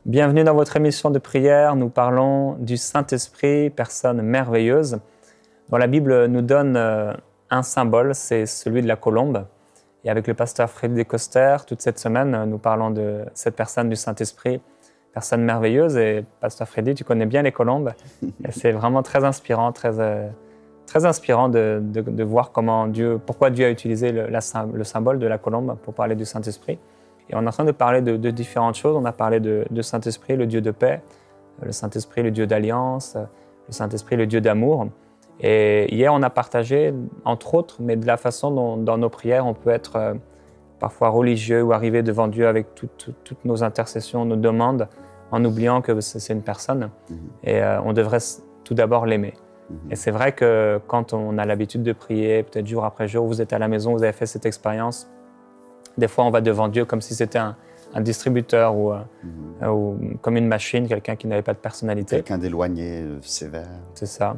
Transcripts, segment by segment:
Bienvenue dans votre émission de prière. Nous parlons du Saint-Esprit, personne merveilleuse, dont la Bible nous donne un symbole, c'est celui de la colombe. Et avec le pasteur Frédéric Coster, toute cette semaine, nous parlons de cette personne du Saint-Esprit, personne merveilleuse. Et pasteur Frédéric, tu connais bien les colombes. C'est vraiment très inspirant, très inspirant de voir pourquoi Dieu a utilisé le symbole de la colombe pour parler du Saint-Esprit. Et on est en train de parler de différentes choses. On a parlé de Saint-Esprit, le Dieu de paix, le Saint-Esprit, le Dieu d'alliance, le Saint-Esprit, le Dieu d'amour. Et hier, on a partagé, entre autres, mais de la façon dont dans nos prières, on peut être parfois religieux ou arriver devant Dieu avec toutes nos intercessions, nos demandes, en oubliant que c'est une personne. Et on devrait tout d'abord l'aimer. Et c'est vrai que quand on a l'habitude de prier, peut-être jour après jour, vous êtes à la maison, vous avez fait cette expérience, des fois, on va devant Dieu comme si c'était un distributeur ou comme une machine, quelqu'un qui n'avait pas de personnalité. Quelqu'un d'éloigné, sévère. C'est ça.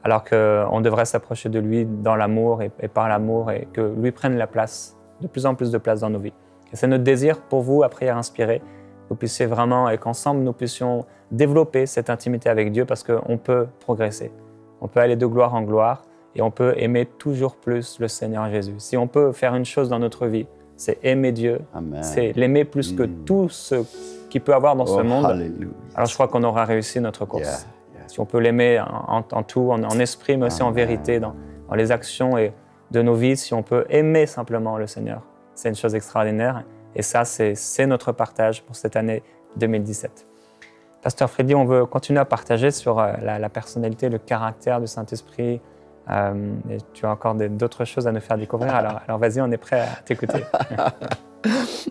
Alors qu'on devrait s'approcher de lui dans l'amour et par l'amour et que lui prenne la place, de plus en plus de place dans nos vies. Et c'est notre désir pour vous, à Prière Inspirée, que vous puissiez vraiment et qu'ensemble, nous puissions développer cette intimité avec Dieu parce qu'on peut progresser. On peut aller de gloire en gloire et on peut aimer toujours plus le Seigneur Jésus. Si on peut faire une chose dans notre vie, c'est aimer Dieu, c'est l'aimer plus que tout ce qu'il peut avoir dans ce monde. Alléluia. Alors je crois qu'on aura réussi notre course. Si on peut l'aimer en tout, en esprit, mais aussi en vérité, dans les actions de nos vies, si on peut aimer simplement le Seigneur, c'est une chose extraordinaire. Et ça, c'est notre partage pour cette année 2017. Pasteur Freddy, on veut continuer à partager sur la personnalité, le caractère du Saint-Esprit. Et tu as encore d'autres choses à nous faire découvrir, alors vas-y, on est prêt à t'écouter.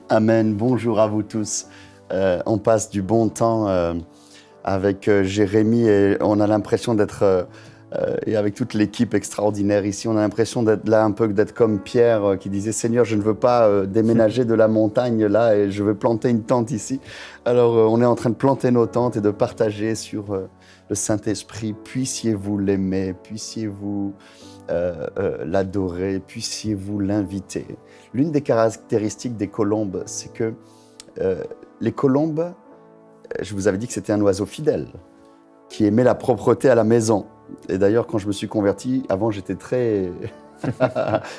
Amen, bonjour à vous tous. On passe du bon temps avec Jérémy et on a l'impression d'être, et avec toute l'équipe extraordinaire ici, on a l'impression d'être là un peu, d'être comme Pierre qui disait « Seigneur, je ne veux pas déménager de la montagne là et je veux planter une tente ici ». Alors on est en train de planter nos tentes et de partager sur le Saint-Esprit. Puissiez-vous l'aimer, puissiez-vous l'adorer, puissiez-vous l'inviter. L'une des caractéristiques des colombes, c'est que les colombes, je vous avais dit que c'était un oiseau fidèle, qui aimait la propreté à la maison. Et d'ailleurs, quand je me suis converti, avant j'étais très...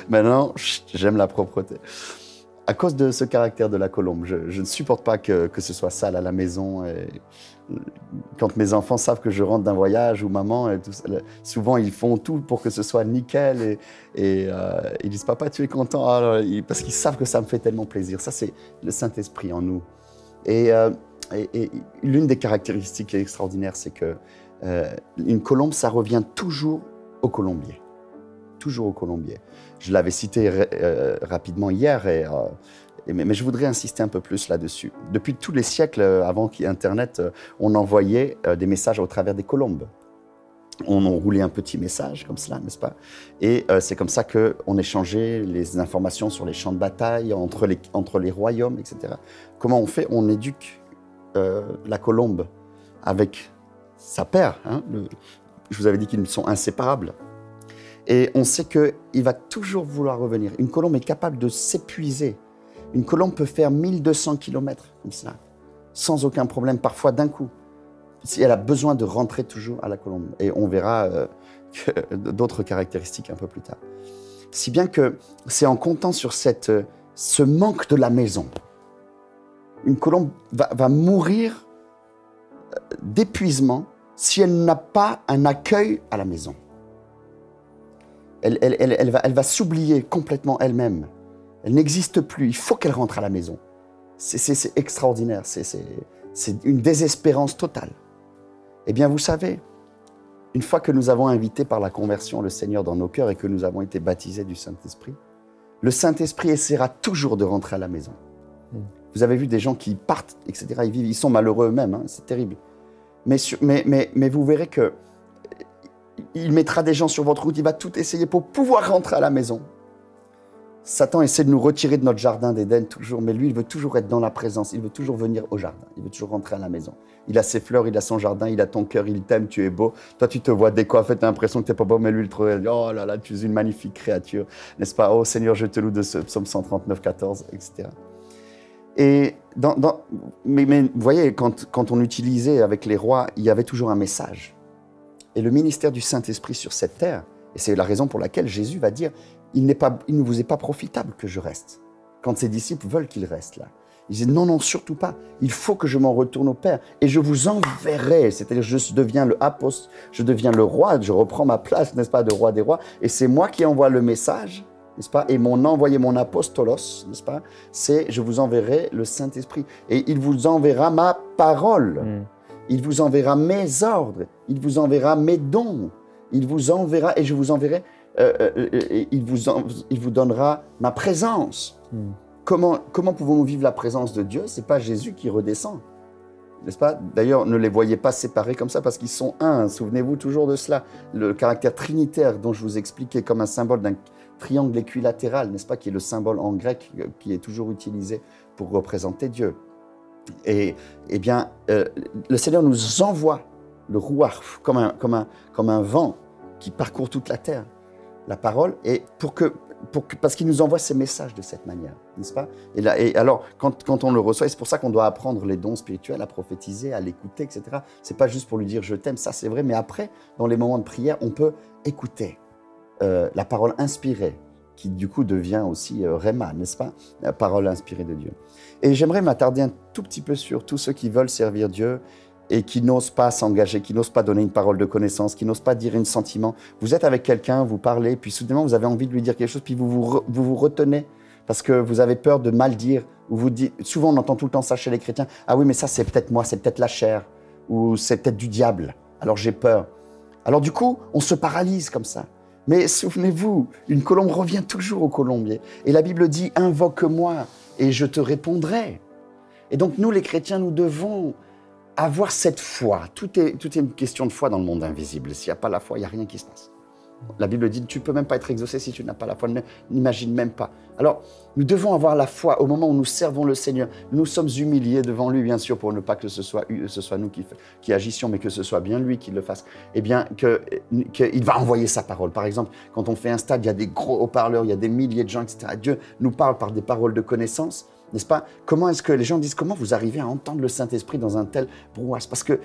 Maintenant, j'aime la propreté. À cause de ce caractère de la colombe, je ne supporte pas que ce soit sale à la maison. Et quand mes enfants savent que je rentre d'un voyage ou maman, et tout, souvent ils font tout pour que ce soit nickel et ils disent « Papa, tu es content ?» parce qu'ils savent que ça me fait tellement plaisir. Ça, c'est le Saint-Esprit en nous. Et l'une des caractéristiques extraordinaires, c'est que une colombe, ça revient toujours au colombier. Toujours au colombier. Je l'avais cité rapidement hier, mais je voudrais insister un peu plus là-dessus. Depuis tous les siècles, avant qu'il y ait Internet, on envoyait des messages au travers des colombes. On enroulait un petit message comme cela, n'est-ce pas? Et c'est comme ça qu'on échangeait les informations sur les champs de bataille, entre les royaumes, etc. Comment on fait? On éduque la colombe avec sa paire. Hein, je vous avais dit qu'ils sont inséparables. Et on sait qu'il va toujours vouloir revenir. Une colombe est capable de s'épuiser. Une colombe peut faire 1200 km comme cela, sans aucun problème, parfois d'un coup. Si elle a besoin de rentrer toujours à la colombe. Et on verra d'autres caractéristiques un peu plus tard. Si bien que c'est en comptant sur ce manque de la maison. Une colombe va mourir d'épuisement si elle n'a pas un accueil à la maison. Elle va s'oublier complètement elle-même. Elle n'existe plus. Il faut qu'elle rentre à la maison. C'est extraordinaire. C'est une désespérance totale. Eh bien, vous savez, une fois que nous avons invité par la conversion le Seigneur dans nos cœurs et que nous avons été baptisés du Saint-Esprit, le Saint-Esprit essaiera toujours de rentrer à la maison. Vous avez vu des gens qui partent, etc. Ils sont malheureux eux-mêmes. Hein, c'est terrible. Mais vous verrez que il mettra des gens sur votre route, il va tout essayer pour pouvoir rentrer à la maison. Satan essaie de nous retirer de notre jardin d'Éden toujours, mais lui, il veut toujours être dans la présence, il veut toujours venir au jardin, il veut toujours rentrer à la maison. Il a ses fleurs, il a son jardin, il a ton cœur, il t'aime, tu es beau. Toi, tu te vois décoiffé, tu as l'impression que tu n'es pas beau, mais lui, il te regarde, oh là là, tu es une magnifique créature, n'est-ce pas? Oh Seigneur, je te loue de ce psaume 139, 14, etc. Et mais vous voyez, quand on utilisait avec les rois, il y avait toujours un message. Et le ministère du Saint-Esprit sur cette terre, et c'est la raison pour laquelle Jésus va dire, il ne vous est pas profitable que je reste. Quand ses disciples veulent qu'il reste là. Il dit non, non, surtout pas. Il faut que je m'en retourne au Père et je vous enverrai. C'est-à-dire, je deviens le apôtre, je deviens le roi, je reprends ma place, n'est-ce pas, de roi des rois. Et c'est moi qui envoie le message, n'est-ce pas? Et mon apostolos, n'est-ce pas? C'est je vous enverrai le Saint-Esprit. Et il vous enverra ma parole. Il vous enverra mes ordres. Il vous enverra mes dons. Il vous enverra et je vous enverrai. Il vous donnera ma présence. Comment pouvons-nous vivre la présence de Dieu? Ce n'est pas Jésus qui redescend, n'est-ce pas? D'ailleurs, ne les voyez pas séparés comme ça parce qu'ils sont un. Souvenez-vous toujours de cela. Le caractère trinitaire dont je vous expliquais comme un symbole d'un triangle équilatéral, n'est-ce pas? Qui est le symbole en grec qui est toujours utilisé pour représenter Dieu. Et eh bien, le Seigneur nous envoie le rouach comme un vent qui parcourt toute la terre, la parole, et parce qu'il nous envoie ces messages de cette manière, n'est-ce pas? Et alors, quand on le reçoit, et c'est pour ça qu'on doit apprendre les dons spirituels, à prophétiser, à l'écouter, etc. C'est pas juste pour lui dire « je t'aime », ça c'est vrai, mais après, dans les moments de prière, on peut écouter la parole inspirée, qui du coup devient aussi Réma, n'est-ce pas? La parole inspirée de Dieu. Et j'aimerais m'attarder un tout petit peu sur tous ceux qui veulent servir Dieu, et qui n'osent pas s'engager, qui n'osent pas donner une parole de connaissance, qui n'osent pas dire un sentiment. Vous êtes avec quelqu'un, vous parlez, puis soudainement vous avez envie de lui dire quelque chose, puis vous retenez parce que vous avez peur de mal dire. Ou vous dites, souvent on entend tout le temps ça chez les chrétiens, « Ah oui, mais ça c'est peut-être moi, c'est peut-être la chair, ou c'est peut-être du diable, alors j'ai peur. » Alors du coup, on se paralyse comme ça. Mais souvenez-vous, une colombe revient toujours au colombier. Et la Bible dit, « Invoque-moi et je te répondrai. » Et donc nous les chrétiens, nous devons avoir cette foi. Tout est une question de foi dans le monde invisible. S'il n'y a pas la foi, il n'y a rien qui se passe. La Bible dit, tu ne peux même pas être exaucé si tu n'as pas la foi. N'imagine même pas. Alors, nous devons avoir la foi au moment où nous servons le Seigneur. Nous sommes humiliés devant lui, bien sûr, pour ne pas que ce soit nous qui agissions, mais que ce soit bien lui qui le fasse. Eh bien, qu'il va envoyer sa parole. Par exemple, quand on fait un stade, il y a des gros haut-parleurs, il y a des milliers de gens, etc. Dieu nous parle par des paroles de connaissance. N'est-ce pas? Comment est-ce que les gens disent, comment vous arrivez à entendre le Saint-Esprit dans un tel brouhaha? Parce que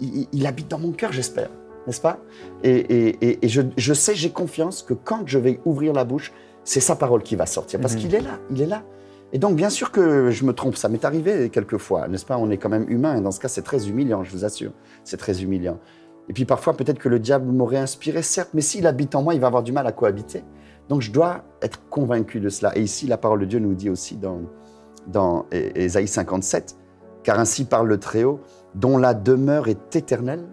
il habite dans mon cœur, j'espère, n'est-ce pas? Et je sais, j'ai confiance que quand je vais ouvrir la bouche, c'est sa parole qui va sortir, parce qu'il est là, il est là. Et donc, bien sûr que je me trompe, ça m'est arrivé quelquefois, n'est-ce pas? On est quand même humain, et dans ce cas, c'est très humiliant, je vous assure, c'est très humiliant. Et puis parfois, peut-être que le diable m'aurait inspiré, certes, mais s'il habite en moi, il va avoir du mal à cohabiter. Donc, je dois être convaincu de cela. Et ici, la parole de Dieu nous dit aussi dans Ésaïe 57, « Car ainsi parle le Très-Haut, dont la demeure est éternelle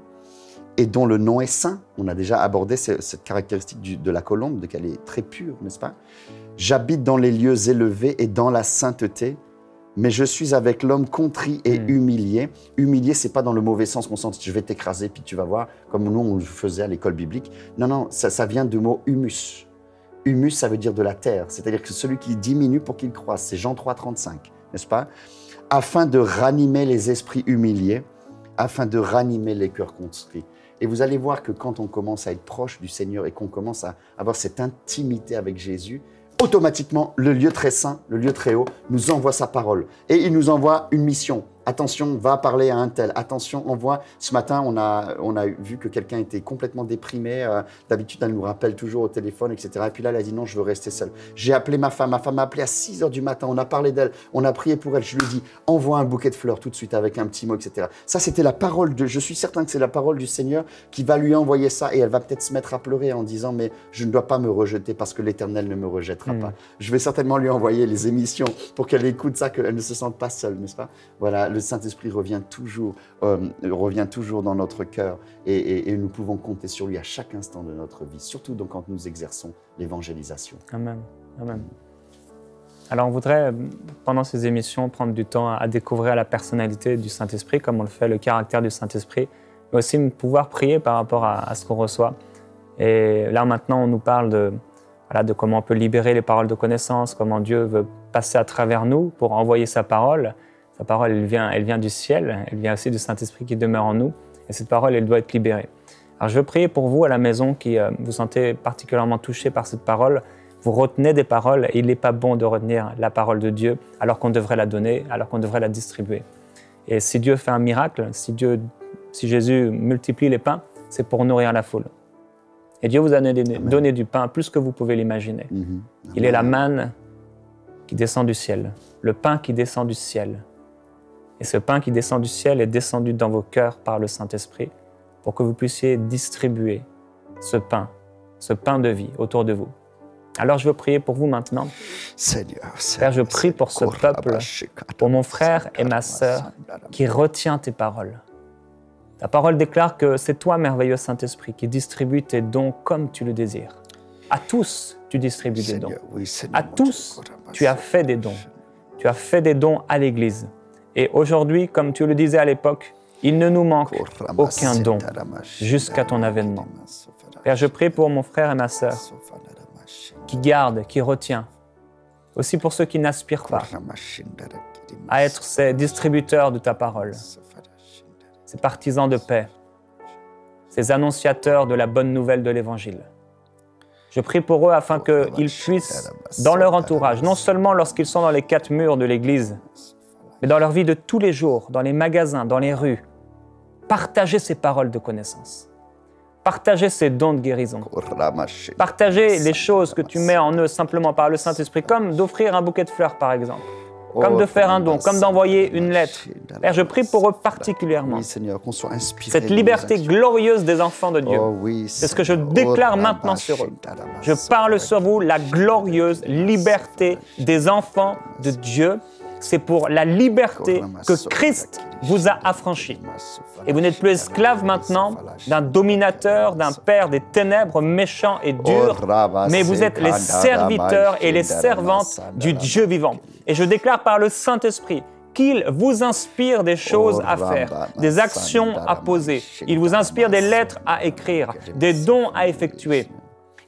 et dont le nom est saint. » On a déjà abordé cette caractéristique de la colombe, qu'elle est très pure, n'est-ce pas? « J'habite dans les lieux élevés et dans la sainteté, mais je suis avec l'homme contrit et humilié. » Humilié, ce n'est pas dans le mauvais sens qu'on sent « je vais t'écraser, puis tu vas voir », comme nous, on le faisait à l'école biblique. Non, non, ça vient du mot « humus ». Humus, ça veut dire de la terre, c'est-à-dire que celui qui diminue pour qu'il croisse, c'est Jean 3, 35, n'est-ce pas? Afin de ranimer les esprits humiliés, afin de ranimer les cœurs contrits. Et vous allez voir que quand on commence à être proche du Seigneur et qu'on commence à avoir cette intimité avec Jésus, automatiquement, le lieu très saint, le lieu très haut, nous envoie sa parole. Et il nous envoie une mission. Attention, va parler à un tel. Attention, envoie. Ce matin, on a vu que quelqu'un était complètement déprimé. D'habitude, elle nous rappelle toujours au téléphone, etc. Et puis là, elle a dit non, je veux rester seule. J'ai appelé ma femme. Ma femme m'a appelé à 6 h du matin. On a parlé d'elle. On a prié pour elle. Je lui ai dit, envoie un bouquet de fleurs tout de suite avec un petit mot, etc. Ça, c'était la parole de... Je suis certain que c'est la parole du Seigneur qui va lui envoyer ça. Et elle va peut-être se mettre à pleurer en disant, mais je ne dois pas me rejeter parce que l'Éternel ne me rejettera pas. Je vais certainement lui envoyer les émissions pour qu'elle écoute ça, qu'elle ne se sente pas seule, n'est-ce pas? Voilà, le Saint-Esprit revient toujours dans notre cœur et nous pouvons compter sur lui à chaque instant de notre vie, surtout donc quand nous exerçons l'évangélisation. Amen. Amen. Alors on voudrait, pendant ces émissions, prendre du temps à découvrir la personnalité du Saint-Esprit, comme on le fait, le caractère du Saint-Esprit, mais aussi pouvoir prier par rapport à ce qu'on reçoit. Et là maintenant, on nous parle de comment on peut libérer les paroles de connaissance, comment Dieu veut passer à travers nous pour envoyer sa parole. Sa parole, elle vient du ciel, elle vient aussi du Saint-Esprit qui demeure en nous. Et cette parole, elle doit être libérée. Alors je veux prier pour vous à la maison qui vous sentez particulièrement touché par cette parole. Vous retenez des paroles et il n'est pas bon de retenir la parole de Dieu alors qu'on devrait la donner, alors qu'on devrait la distribuer. Et si Dieu fait un miracle, si Jésus multiplie les pains, c'est pour nourrir la foule. Et Dieu vous a donné du pain plus que vous pouvez l'imaginer. Il est la manne qui descend du ciel, le pain qui descend du ciel. Et ce pain qui descend du ciel est descendu dans vos cœurs par le Saint-Esprit pour que vous puissiez distribuer ce pain de vie autour de vous. Alors je veux prier pour vous maintenant. Seigneur, Père, je prie pour ce peuple, pour mon frère et ma sœur qui retient tes paroles. Ta parole déclare que c'est toi, merveilleux Saint-Esprit, qui distribue tes dons comme tu le désires. À tous, tu distribues des dons. À tous, tu as fait des dons. Tu as fait des dons à l'Église. Et aujourd'hui, comme tu le disais à l'époque, il ne nous manque aucun don jusqu'à ton avènement. Père, je prie pour mon frère et ma sœur qui garde, qui retient. Aussi pour ceux qui n'aspirent pas à être ces distributeurs de ta parole, ces partisans de paix, ces annonciateurs de la bonne nouvelle de l'Évangile. Je prie pour eux afin qu'ils puissent, dans leur entourage, non seulement lorsqu'ils sont dans les 4 murs de l'Église, mais dans leur vie de tous les jours, dans les magasins, dans les rues, partager ces paroles de connaissance. Partager ces dons de guérison. Partager les choses que tu mets en eux simplement par le Saint-Esprit, comme d'offrir un bouquet de fleurs par exemple, comme de faire un don, comme d'envoyer une lettre. Père, je prie pour eux particulièrement. Oui, Seigneur, qu'on soit inspiré. Cette liberté glorieuse des enfants de Dieu. C'est ce que je déclare maintenant sur eux. Je parle sur vous la glorieuse liberté des enfants de Dieu. C'est pour la liberté que Christ vous a affranchi. Et vous n'êtes plus esclave maintenant d'un dominateur, d'un père des ténèbres méchant et dur, mais vous êtes les serviteurs et les servantes du Dieu vivant. Et je déclare par le Saint-Esprit qu'il vous inspire des choses à faire, des actions à poser. Il vous inspire des lettres à écrire, des dons à effectuer.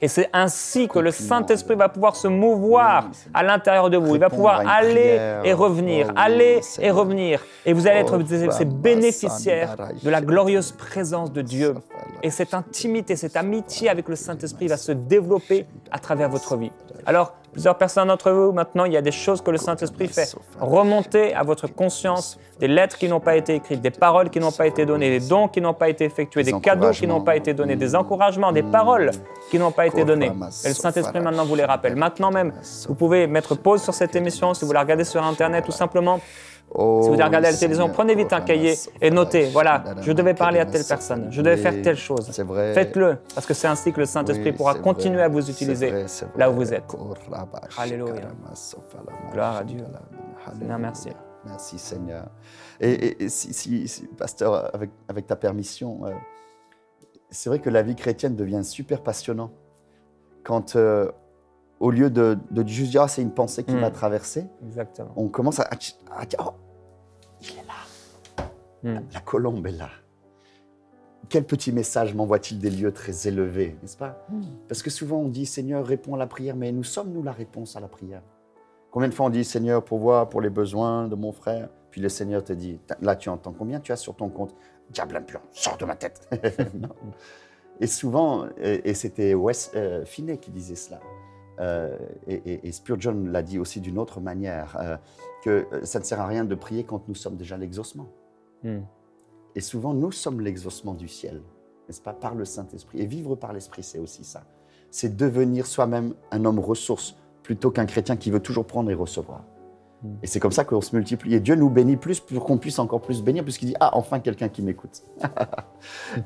Et c'est ainsi que le Saint-Esprit va pouvoir se mouvoir à l'intérieur de vous. Il va pouvoir aller et revenir, aller et revenir. Et vous allez être ces bénéficiaires de la glorieuse présence de Dieu. Et cette intimité, cette amitié avec le Saint-Esprit va se développer à travers votre vie. Alors, plusieurs personnes d'entre vous, maintenant, il y a des choses que le Saint-Esprit fait remonter à votre conscience, des lettres qui n'ont pas été écrites, des paroles qui n'ont pas été données, des dons qui n'ont pas été effectués, des cadeaux qui n'ont pas été donnés, des encouragements, des paroles qui n'ont pas été données. Et le Saint-Esprit maintenant vous les rappelle. Maintenant même, vous pouvez mettre pause sur cette émission si vous la regardez sur Internet ou simplement si vous regardez à la télévision, prenez vite un cahier et notez, voilà, je devais parler à telle personne, je devais faire telle chose. Faites-le, parce que c'est ainsi que le Saint-Esprit pourra continuer à vous utiliser là où vous êtes. Alléluia. Gloire à Dieu. Seigneur, merci. Merci Seigneur. Et pasteur, avec ta permission, c'est vrai que la vie chrétienne devient super passionnant quand au lieu de juste dire, c'est une pensée qui m'a traversé, on commence à dire, oh, il est là, la colombe est là. Quel petit message m'envoie-t-il des lieux très élevés, n'est-ce pas? Parce que souvent on dit, Seigneur, réponds à la prière, mais nous sommes, nous, la réponse à la prière. Combien de fois on dit, Seigneur, pourvois pour les besoins de mon frère, puis le Seigneur te dit, là tu entends, combien tu as sur ton compte? Diable impur, sors de ma tête. Non. Et souvent, et c'était Finney qui disait cela, et Spurgeon l'a dit aussi d'une autre manière, que ça ne sert à rien de prier quand nous sommes déjà l'exaucement. Et souvent, nous sommes l'exaucement du ciel, n'est-ce pas, par le Saint-Esprit. Et vivre par l'Esprit, c'est aussi ça. C'est devenir soi-même un homme ressource, plutôt qu'un chrétien qui veut toujours prendre et recevoir. Et c'est comme ça qu'on se multiplie. Et Dieu nous bénit plus pour qu'on puisse encore plus bénir, puisqu'il dit « Ah, enfin quelqu'un qui m'écoute !»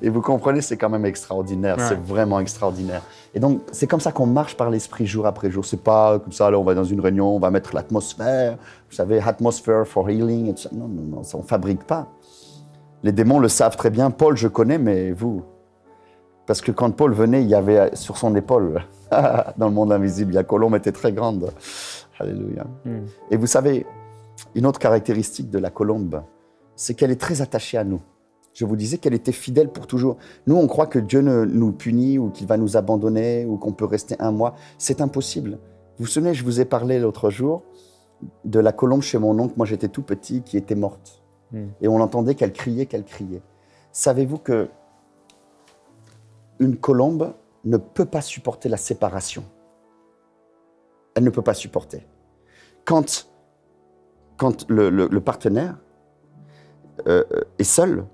Et vous comprenez, c'est quand même extraordinaire, c'est vraiment extraordinaire. Et donc, c'est comme ça qu'on marche par l'Esprit jour après jour. C'est pas comme ça, là, on va dans une réunion, on va mettre l'atmosphère, vous savez, « atmosphere for healing », et tout ça. Non, non, non, ça, on ne fabrique pas. Les démons le savent très bien. Paul, je connais, mais vous? Parce que quand Paul venait, il y avait sur son épaule, dans le monde invisible, la colombe était très grande. Alléluia. Et vous savez, une autre caractéristique de la colombe, c'est qu'elle est très attachée à nous. Je vous disais qu'elle était fidèle pour toujours. Nous, on croit que Dieu nous punit ou qu'il va nous abandonner ou qu'on peut rester un mois. C'est impossible. Vous vous souvenez, je vous ai parlé l'autre jour de la colombe chez mon oncle. Moi, j'étais tout petit, qui était morte. Et on entendait qu'elle criait, qu'elle criait. Savez-vous que une colombe ne peut pas supporter la séparation? Elle ne peut pas supporter. Quand le partenaire est seul,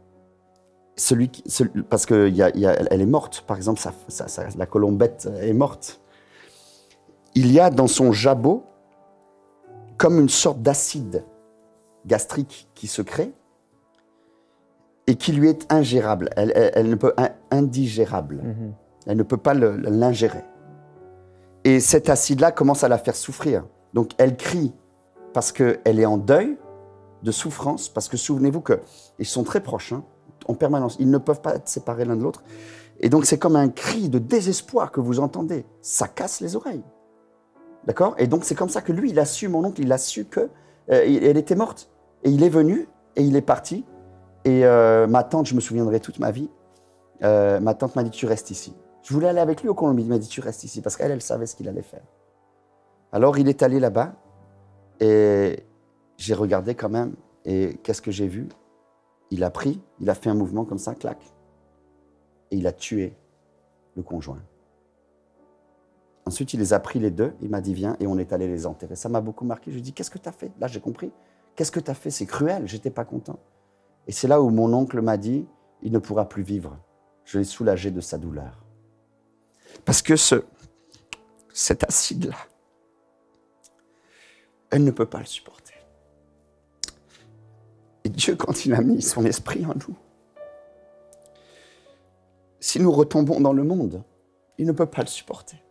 parce qu'elle est morte, par exemple, la colombette est morte, il y a dans son jabot comme une sorte d'acide gastrique qui se crée et qui lui est ingérable. Elle ne peut indigérable. Elle ne peut pas l'ingérer. Et cet acide-là commence à la faire souffrir. Donc elle crie parce qu'elle est en deuil de souffrance, parce que souvenez-vous qu'ils sont très proches, hein, en permanence. Ils ne peuvent pas être séparés l'un de l'autre. Et donc c'est comme un cri de désespoir que vous entendez. Ça casse les oreilles. D'accord? Et donc c'est comme ça que lui, il a su, mon oncle, il a su qu'elle était morte. Et il est venu et il est parti. Et ma tante, je me souviendrai toute ma vie, ma tante m'a dit, tu restes ici. Je voulais aller avec lui au Colombie, il m'a dit, tu restes ici, parce qu'elle, elle savait ce qu'il allait faire. Alors il est allé là-bas et j'ai regardé quand même. Et qu'est-ce que j'ai vu? Il a fait un mouvement comme ça, clac. Et il a tué le conjoint. Ensuite, il les a pris les deux, il m'a dit, viens, et on est allé les enterrer. Ça m'a beaucoup marqué. Je lui ai dit, qu'est-ce que tu as fait? Là, j'ai compris. Qu'est-ce que tu as fait? C'est cruel, j'étais pas content. Et c'est là où mon oncle m'a dit, il ne pourra plus vivre. Je l'ai soulagé de sa douleur. Parce que cet acide-là, elle ne peut pas le supporter. Et Dieu, quand il a mis son esprit en nous, si nous retombons dans le monde, il ne peut pas le supporter.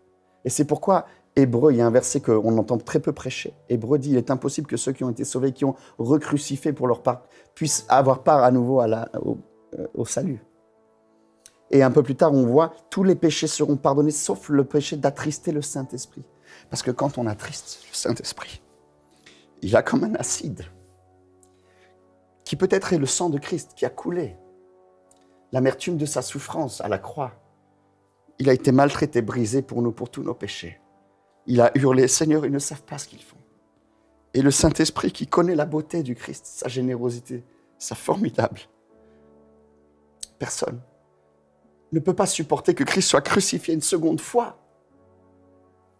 Et c'est pourquoi Hébreu, il y a un verset qu'on entend très peu prêcher. Hébreu dit, il est impossible que ceux qui ont été sauvés, qui ont recrucifié pour leur part, puissent avoir part à nouveau au salut. Et un peu plus tard, on voit, tous les péchés seront pardonnés, sauf le péché d'attrister le Saint-Esprit. Parce que quand on attriste le Saint-Esprit, il a comme un acide, qui peut-être est le sang de Christ qui a coulé, l'amertume de sa souffrance à la croix. Il a été maltraité, brisé pour nous, pour tous nos péchés. Il a hurlé, Seigneur, ils ne savent pas ce qu'ils font. Et le Saint-Esprit qui connaît la beauté du Christ, sa générosité, sa formidable. Personne ne peut pas supporter que Christ soit crucifié une seconde fois.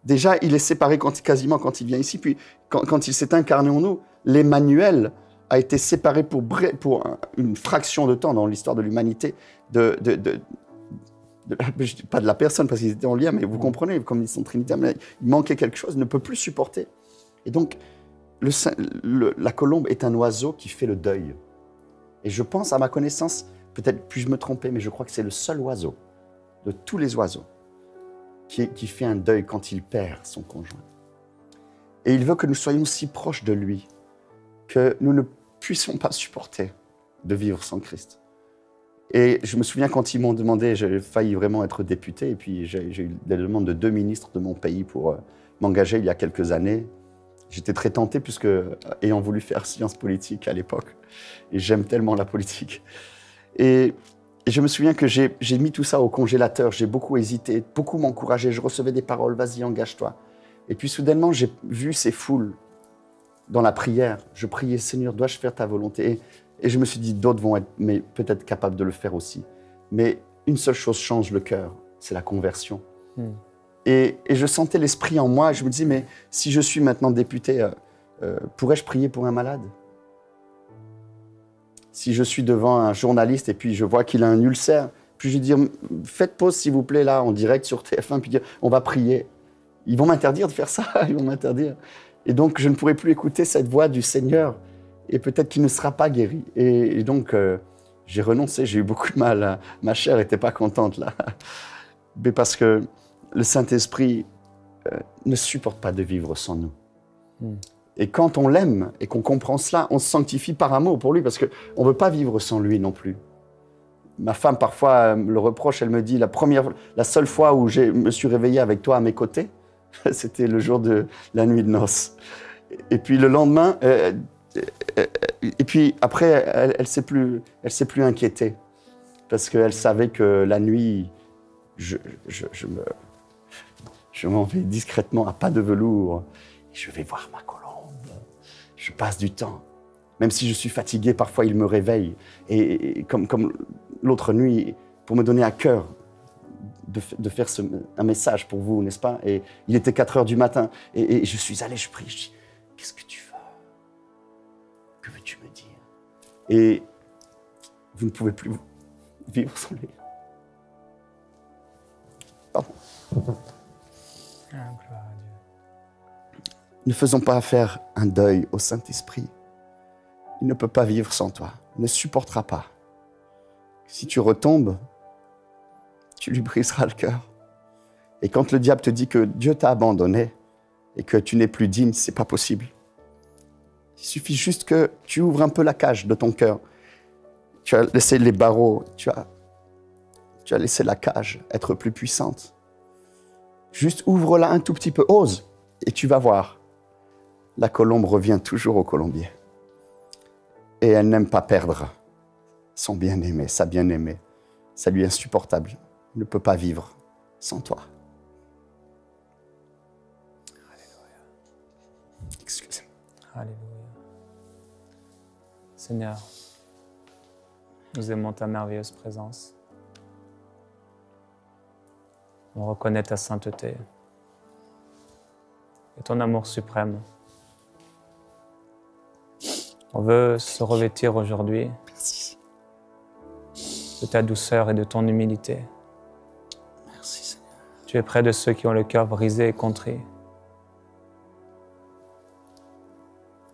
Déjà, il est séparé quasiment quand il vient ici, puis quand il s'est incarné en nous, l'Emmanuel a été séparé pour une fraction de temps dans l'histoire de l'humanité pas de la personne parce qu'ils étaient en lien, mais vous comprenez, comme ils sont trinitaires, mais il manquait quelque chose, il ne peut plus supporter. Et donc, la colombe est un oiseau qui fait le deuil. Et je pense, à ma connaissance, peut-être puis-je me tromper, mais je crois que c'est le seul oiseau, de tous les oiseaux, qui fait un deuil quand il perd son conjoint. Et il veut que nous soyons si proches de lui que nous ne puissions pas supporter de vivre sans Christ. Et je me souviens quand ils m'ont demandé, j'ai failli vraiment être député, et puis j'ai eu des demandes de 2 ministres de mon pays pour m'engager il y a quelques années. J'étais très tenté, puisque ayant voulu faire sciences politiques à l'époque, et j'aime tellement la politique. Et je me souviens que j'ai mis tout ça au congélateur, j'ai beaucoup hésité, beaucoup m'encouragé, je recevais des paroles, vas-y, engage-toi. Et puis soudainement, j'ai vu ces foules dans la prière. Je priais, Seigneur, dois-je faire ta volonté? Et je me suis dit, d'autres vont être peut-être capables de le faire aussi. Mais une seule chose change le cœur, c'est la conversion. Et je sentais l'esprit en moi, et je me dis, mais si je suis maintenant député, pourrais-je prier pour un malade? Si je suis devant un journaliste et puis je vois qu'il a un ulcère, puis je lui dis, faites pause s'il vous plaît là, en direct sur TF1, puis dire, on va prier. Ils vont m'interdire de faire ça, ils vont m'interdire. Et donc je ne pourrai plus écouter cette voix du Seigneur, et peut-être qu'il ne sera pas guéri. Et donc j'ai renoncé, j'ai eu beaucoup de mal. Ma chair n'était pas contente là. Mais parce que le Saint-Esprit ne supporte pas de vivre sans nous. Et quand on l'aime et qu'on comprend cela, on se sanctifie par amour pour lui, parce qu'on ne veut pas vivre sans lui non plus. Ma femme, parfois, me le reproche, elle me dit, la seule fois où je me suis réveillé avec toi à mes côtés, c'était le jour de la nuit de noces. Et puis le lendemain, et puis après, elle ne s'est plus inquiétée, parce qu'elle savait que la nuit, je m'en vais discrètement à pas de velours, et je vais voir ma colombe. Je passe du temps. Même si je suis fatigué, parfois il me réveille. Et comme l'autre nuit, pour me donner à cœur de faire un message pour vous, n'est-ce pas? Et il était 4 heures du matin. Et je suis allé, je prie, je dis, qu'est-ce que tu veux? Que veux-tu me dire? Et vous ne pouvez plus vivre sans lui. Pardon. Ah, gloire à Dieu. Ne faisons pas faire un deuil au Saint-Esprit. Il ne peut pas vivre sans toi. Il ne supportera pas. Si tu retombes, tu lui briseras le cœur. Et quand le diable te dit que Dieu t'a abandonné et que tu n'es plus digne, c'est pas possible. Il suffit juste que tu ouvres un peu la cage de ton cœur. Tu as laissé les barreaux, tu as laissé la cage être plus puissante. Juste ouvre-la un tout petit peu, ose, et tu vas voir. La colombe revient toujours au colombier. Et elle n'aime pas perdre son bien-aimé, sa bien-aimée. Ça lui est insupportable. Il ne peut pas vivre sans toi. Alléluia. Excusez-moi. Alléluia. Seigneur, nous aimons ta merveilleuse présence. On reconnaît ta sainteté et ton amour suprême. On veut se revêtir aujourd'hui Merci. de ta douceur et de ton humilité. Merci, Seigneur. Tu es près de ceux qui ont le cœur brisé et contrit.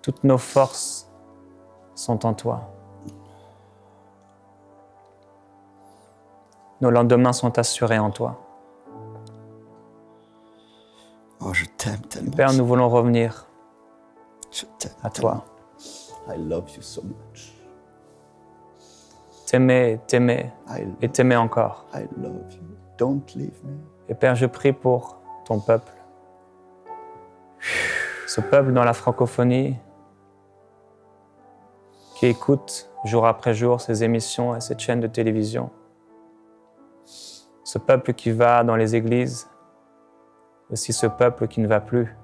Toutes nos forces sont en toi. Nos lendemains sont assurés en toi. Oh, je t'aime tellement. Père, nous voulons revenir Je t'aime à toi. tellement. I love you so much. T'aimer, t'aimer I, et t'aimer encore. I love you. Don't leave me. Et Père, je prie pour ton peuple. Ce peuple dans la francophonie qui écoute jour après jour ces émissions et cette chaîne de télévision. Ce peuple qui va dans les églises, aussi ce peuple qui ne va plus,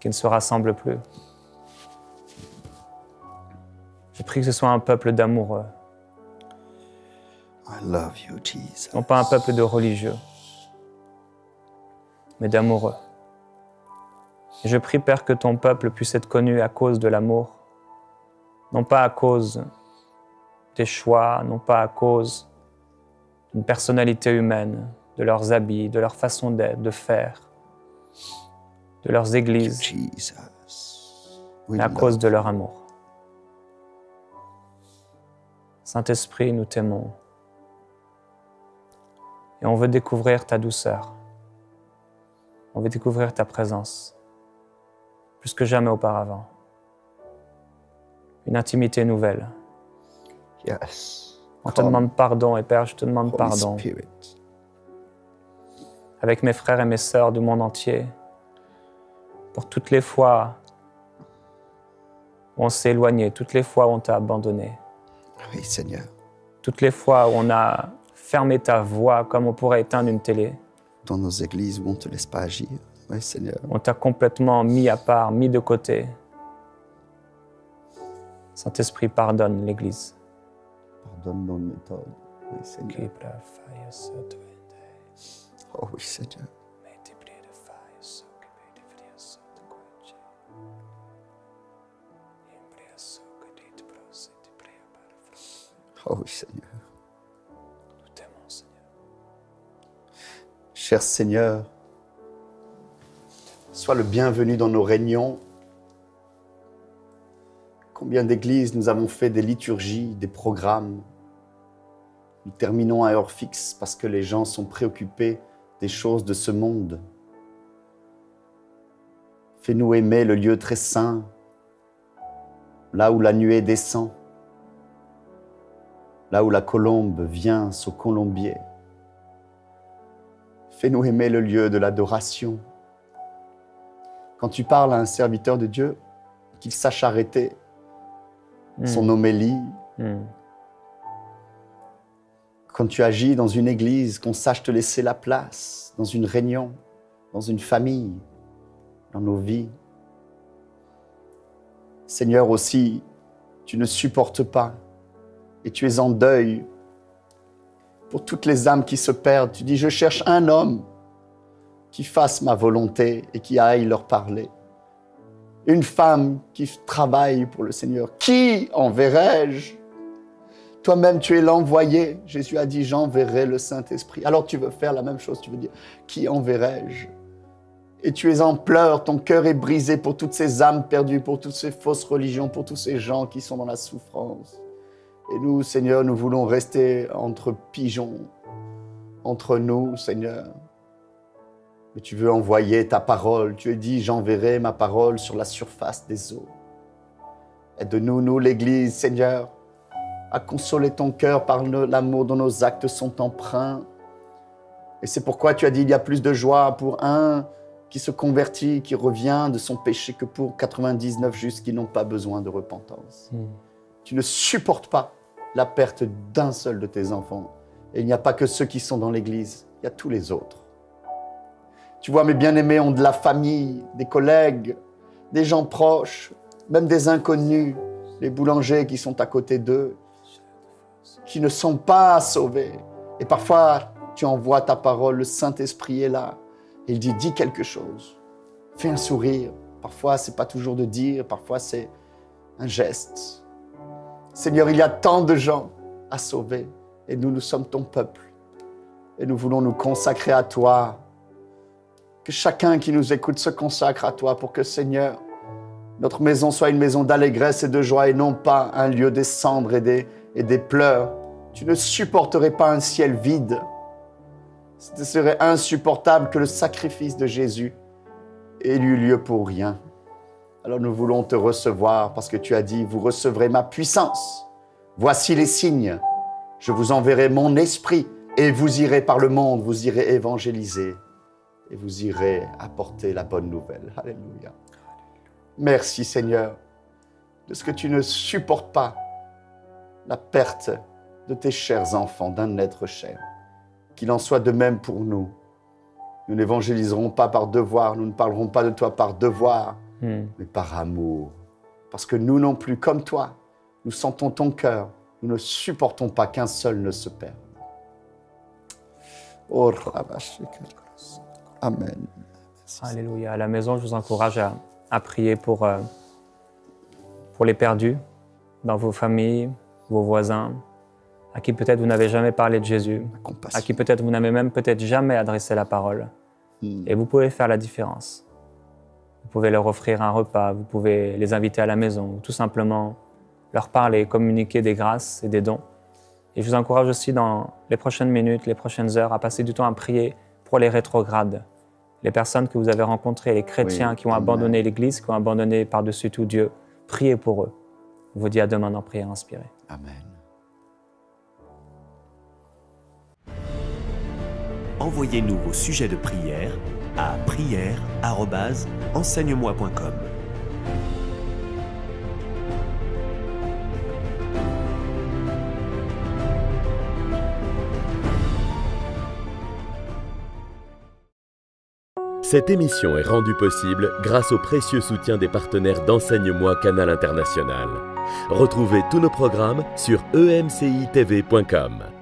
qui ne se rassemble plus. Je prie que ce soit un peuple d'amoureux, I love you, Jesus. non pas un peuple de religieux, mais d'amoureux. Et je prie, Père, que ton peuple puisse être connu à cause de l'amour, non pas à cause des choix, non pas à cause d'une personnalité humaine, de leurs habits, de leur façon d'être, de faire, de leurs églises, Jesus. We mais à love cause de leur amour. Saint-Esprit, nous t'aimons et on veut découvrir ta douceur. On veut découvrir ta présence plus que jamais auparavant. Une intimité nouvelle. Yes. On te demande pardon et Père, je te demande Holy pardon Spirit. avec mes frères et mes sœurs du monde entier pour toutes les fois où on s'est éloigné, toutes les fois où on t'a abandonné, Oui, Seigneur. toutes les fois où on a fermé ta voix comme on pourrait éteindre une télé. Dans nos églises où on ne te laisse pas agir. Oui, Seigneur. On t'a complètement mis à part, mis de côté. Saint-Esprit, pardonne l'Église. Pardonne nos méthodes. Oui, Seigneur. Oh oui, Seigneur. Oh oui, Seigneur. Nous t'aimons, Seigneur. Cher Seigneur, sois le bienvenu dans nos réunions. Combien d'églises nous avons fait des liturgies, des programmes. Nous terminons à heure fixe parce que les gens sont préoccupés des choses de ce monde. Fais-nous aimer le lieu très saint, là où la nuée descend, là où la colombe vient au colombier. Fais-nous aimer le lieu de l'adoration. Quand tu parles à un serviteur de Dieu, qu'il sache arrêter son homélie. Quand tu agis dans une église, qu'on sache te laisser la place, dans une réunion, dans une famille, dans nos vies. Seigneur aussi, tu ne supportes pas et tu es en deuil pour toutes les âmes qui se perdent. Tu dis, je cherche un homme qui fasse ma volonté et qui aille leur parler. Une femme qui travaille pour le Seigneur. Qui enverrai-je? Toi-même, tu es l'envoyé. Jésus a dit, j'enverrai le Saint-Esprit. Alors tu veux faire la même chose, tu veux dire, qui enverrai-je? Et tu es en pleurs, ton cœur est brisé pour toutes ces âmes perdues, pour toutes ces fausses religions, pour tous ces gens qui sont dans la souffrance. Et nous, Seigneur, nous voulons rester entre pigeons, entre nous, Seigneur. Mais tu veux envoyer ta parole. Tu as dit, j'enverrai ma parole sur la surface des eaux. Aide-nous, nous, l'Église, Seigneur, à consoler ton cœur par l'amour dont nos actes sont empreints. Et c'est pourquoi tu as dit, il y a plus de joie pour un qui se convertit, qui revient de son péché, que pour 99 justes qui n'ont pas besoin de repentance. Tu ne supportes pas la perte d'un seul de tes enfants. Et il n'y a pas que ceux qui sont dans l'Église, il y a tous les autres. Tu vois, mes bien-aimés ont de la famille, des collègues, des gens proches, même des inconnus, les boulangers qui sont à côté d'eux, qui ne sont pas sauvés. Et parfois, tu envoies ta parole, le Saint-Esprit est là. Il dit, dis quelque chose, fais un sourire. Parfois, ce n'est pas toujours de dire, parfois c'est un geste. Seigneur, il y a tant de gens à sauver et nous sommes ton peuple. Et nous voulons nous consacrer à toi. Que chacun qui nous écoute se consacre à toi pour que, Seigneur, notre maison soit une maison d'allégresse et de joie et non pas un lieu des cendres et des pleurs. Tu ne supporterais pas un ciel vide. Ce serait insupportable que le sacrifice de Jésus ait eu lieu pour rien. Alors nous voulons te recevoir parce que tu as dit, vous recevrez ma puissance. Voici les signes. Je vous enverrai mon esprit et vous irez par le monde, vous irez évangéliser et vous irez apporter la bonne nouvelle. Alléluia. Merci Seigneur de ce que tu ne supportes pas la perte de tes chers enfants, d'un être cher. Qu'il en soit de même pour nous. Nous n'évangéliserons pas par devoir, nous ne parlerons pas de toi par devoir, mais par amour. Parce que nous non plus, comme toi, nous sentons ton cœur, nous ne supportons pas qu'un seul ne se perde. Oh, Amen. Alléluia. À la maison, je vous encourage à prier pour les perdus dans vos familles, vos voisins, à qui peut-être vous n'avez jamais parlé de Jésus, à qui peut-être vous n'avez même peut-être jamais adressé la parole. Et vous pouvez faire la différence. Vous pouvez leur offrir un repas, vous pouvez les inviter à la maison, ou tout simplement leur parler, communiquer des grâces et des dons. Et je vous encourage aussi dans les prochaines minutes, les prochaines heures, à passer du temps à prier pour les rétrogrades, les personnes que vous avez rencontrées, les chrétiens qui ont abandonné l'Église, qui ont abandonné par-dessus tout Dieu. Priez pour eux. Je vous dis à demain dans Prière inspirée. Amen. Envoyez-nous vos sujets de prière à prière@enseigne-moi.com. Cette émission est rendue possible grâce au précieux soutien des partenaires d'Enseigne-moi Canal International. Retrouvez tous nos programmes sur emcitv.com.